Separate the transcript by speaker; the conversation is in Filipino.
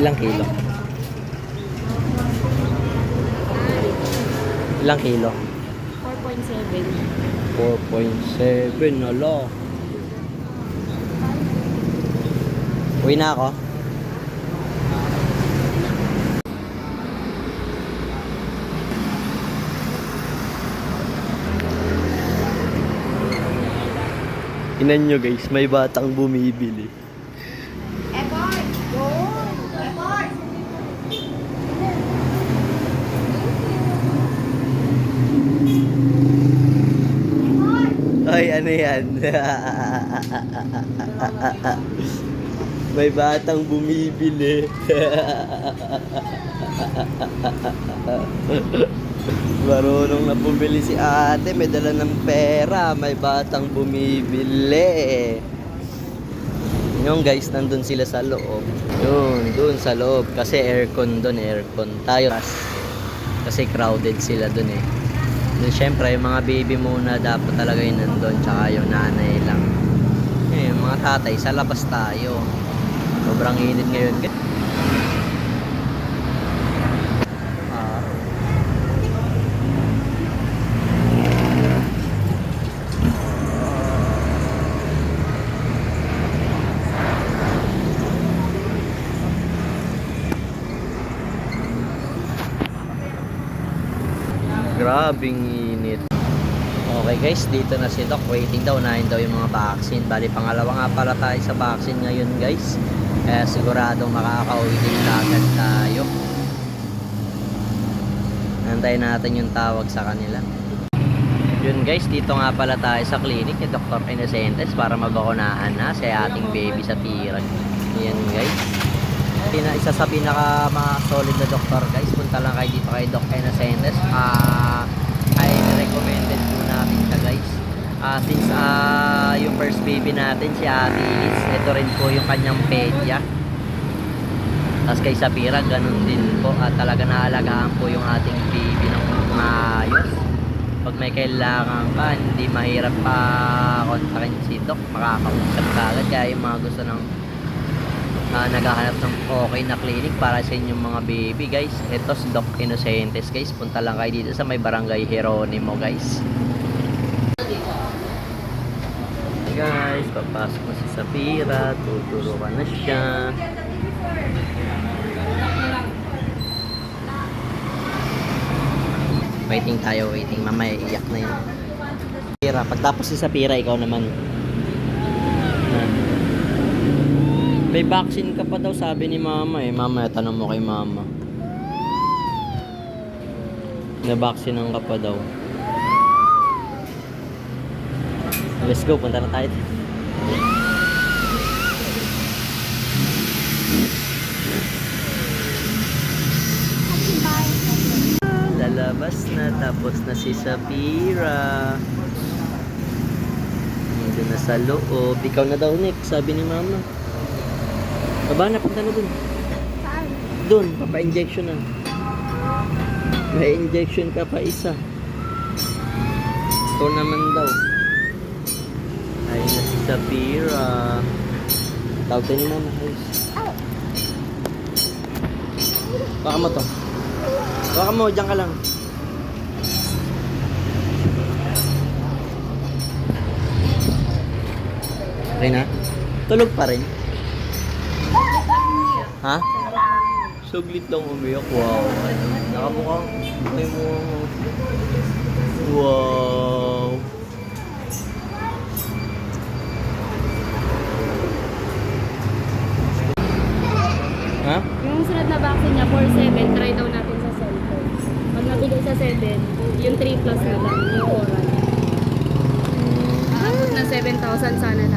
Speaker 1: Ilang kilo? Ilang kilo?
Speaker 2: 4.7.
Speaker 1: 4.7, nalo. Uwi na ako. Tingnan nyo guys, may batang bumibili. Ay, ano yan? May batang bumibili. Marunong na bumili si ate. May dala ng pera. May batang bumibili. Yung guys, nandun sila sa loob. Yun, dun sa loob. Kasi aircon dun, aircon. Tayo kasi crowded sila dun eh. Siyempre, yung mga baby muna dapat talaga yun nandun, tsaka yung nanay lang. Eh, mga tatay, sa labas tayo. Sobrang init ngayon. Grabing init. Okay guys, dito na si Doc. Waiting daw, unahin daw yung mga vaccine. Bali, pangalawa nga pala tayo sa vaccine ngayon guys. Kaya siguradong makaka-uwi din agad tayo. Antayin natin yung tawag sa kanila. Yun guys, dito nga pala tayo sa clinic ni Dr. Inosentes para mabakunahan na si ating baby sa tirag. Yan guys. Isa sa pinaka mga solid na doktor guys, punta lang kayo dito kay Doc Inosentes. Ay recommended po natin siya guys. Since yung first baby natin si Ate Liz, ito rin po yung kanyang pedya. Tapos kay Sapira ganun din po, talaga naalagaan po yung ating baby ng maayos. Pag may kailangan ka, hindi mahirap pa kontakin si Doc, makakausap ka agad. Kaya yung mga gusto ng naghahanap ng okay na clinic para sa inyong mga baby guys, ito si Doc Inosentes guys. Punta lang kayo dito sa may barangay Jeronimo guys. Guys, papasok na si Sapira, tuturuan na siya. Waiting tayo, waiting. Mamaya iyak na yun. Sapira, pagtapos si Sapira, ikaw naman. May vaccine ka pa daw, sabi ni mama eh. Mama, tanong mo kay mama. May vaccine ka pa daw. Let's go, punta na tayo. Lalabas na, tapos na si Sapira. Nandun na sa loob. Ikaw na daw, Nick, sabi ni mama. Baba na, punta na dun.
Speaker 2: Saan?
Speaker 1: Dun, papa-injection na. May injection ka pa isa. Ito naman daw. Ayun na si Sapira. Tawag tayo ni mama. Ayos. Baka mo to. Baka mo, dyan ka lang. Okay na? Tulog pa rin? Ha? Suglit lang umiyak. Wow. Nakamukhang buhay mo. Wow. Ha?
Speaker 2: Yung sunod na vaccine niya, 4-7, try daw natin sa cellphone. Pag nabigay sa 7, yung 3 plus na lang, yung oral. Aabot na 7,000 sana lang.